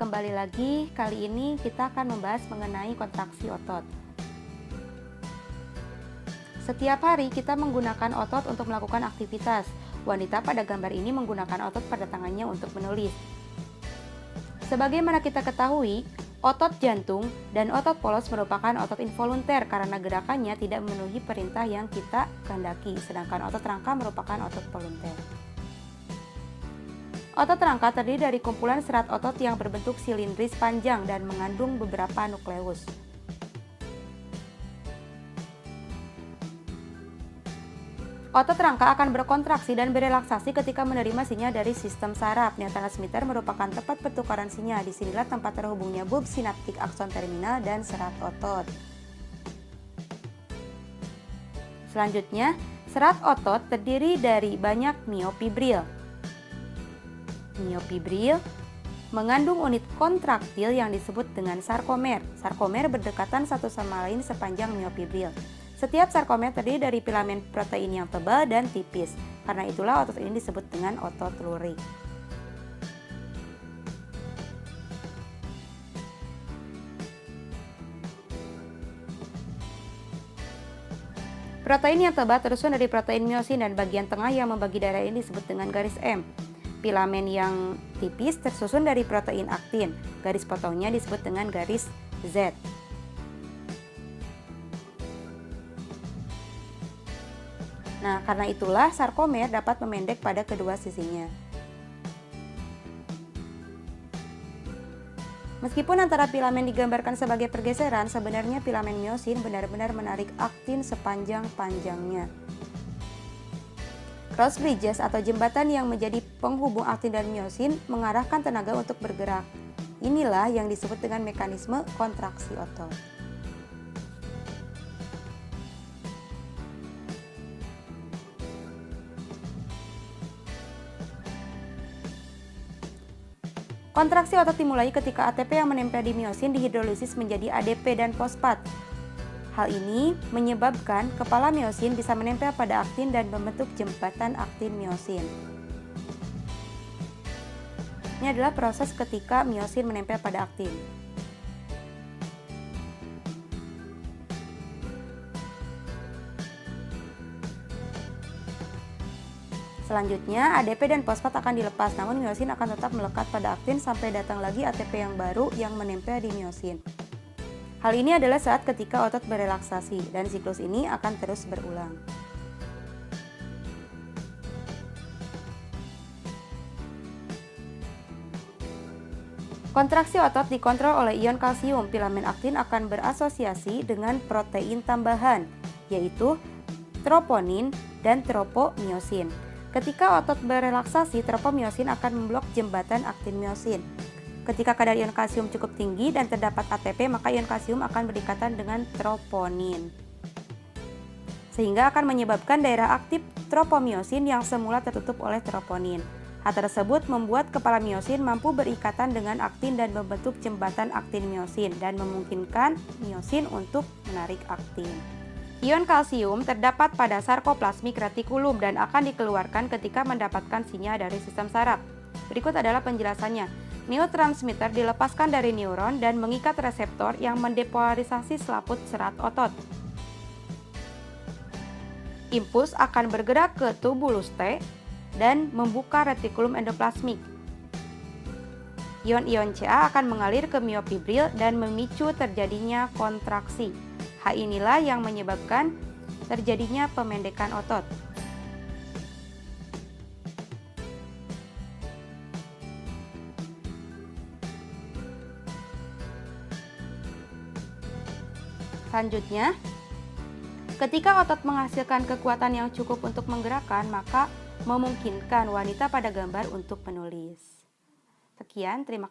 Kembali lagi, kali ini kita akan membahas mengenai kontraksi otot. Setiap hari kita menggunakan otot untuk melakukan aktivitas. Wanita pada gambar ini menggunakan otot pada tangannya untuk menulis. Sebagaimana kita ketahui, otot jantung dan otot polos merupakan otot involunter karena gerakannya tidak memenuhi perintah yang kita kehendaki, sedangkan otot rangka merupakan otot volunter. Otot rangka terdiri dari kumpulan serat otot yang berbentuk silindris panjang dan mengandung beberapa nukleus. Otot rangka akan berkontraksi dan berelaksasi ketika menerima sinyal dari sistem saraf. Neurotransmitter merupakan tempat pertukaran sinyal. Disinilah tempat terhubungnya bulb sinaptik akson terminal dan serat otot. Selanjutnya, serat otot terdiri dari banyak miofibril. Miofibril mengandung unit kontraktil yang disebut dengan sarkomer. Sarkomer berdekatan satu sama lain sepanjang miofibril. Setiap sarkomer terdiri dari filamen protein yang tebal dan tipis. Karena itulah otot ini disebut dengan otot lurik. Protein yang tebal tersusun dari protein miosin dan bagian tengah yang membagi daerah ini disebut dengan garis M. Filamen yang tipis tersusun dari protein aktin. Garis potongnya disebut dengan garis Z. Nah, karena itulah sarkomer dapat memendek pada kedua sisinya. Meskipun antara filamen digambarkan sebagai pergeseran, sebenarnya filamen miosin benar-benar menarik aktin sepanjang-panjangnya. Cross bridges atau jembatan yang menjadi penghubung aktin dan miosin mengarahkan tenaga untuk bergerak. Inilah yang disebut dengan mekanisme kontraksi otot. Kontraksi otot dimulai ketika ATP yang menempel di miosin dihidrolisis menjadi ADP dan fosfat. Hal ini menyebabkan kepala miosin bisa menempel pada aktin dan membentuk jembatan aktin miosin. Ini adalah proses ketika miosin menempel pada aktin. Selanjutnya, ADP dan fosfat akan dilepas, namun miosin akan tetap melekat pada aktin sampai datang lagi ATP yang baru yang menempel di miosin. Hal ini adalah saat ketika otot berelaksasi, dan siklus ini akan terus berulang. Kontraksi otot dikontrol oleh ion kalsium. Filamen aktin akan berasosiasi dengan protein tambahan, yaitu troponin dan tropomyosin. Ketika otot berelaksasi, tropomyosin akan memblok jembatan aktin miosin. Ketika kadar ion kalsium cukup tinggi dan terdapat ATP, maka ion kalsium akan berdekatan dengan troponin, sehingga akan menyebabkan daerah aktif tropomyosin yang semula tertutup oleh troponin. Hal tersebut membuat kepala miosin mampu berikatan dengan aktin dan membentuk jembatan aktin miosin dan memungkinkan miosin untuk menarik aktin. Ion kalsium terdapat pada sarkoplasmik retikulum dan akan dikeluarkan ketika mendapatkan sinyal dari sistem saraf. Berikut adalah penjelasannya. Neurotransmitter dilepaskan dari neuron dan mengikat reseptor yang mendepolarisasi selaput serat otot. Impuls akan bergerak ke tubulus T dan membuka retikulum endoplasmik. Ion-ion Ca akan mengalir ke miofibril dan memicu terjadinya kontraksi. Hal inilah yang menyebabkan terjadinya pemendekan otot. Selanjutnya, ketika otot menghasilkan kekuatan yang cukup untuk menggerakkan, maka memungkinkan wanita pada gambar untuk menulis. Sekian, terima kasih.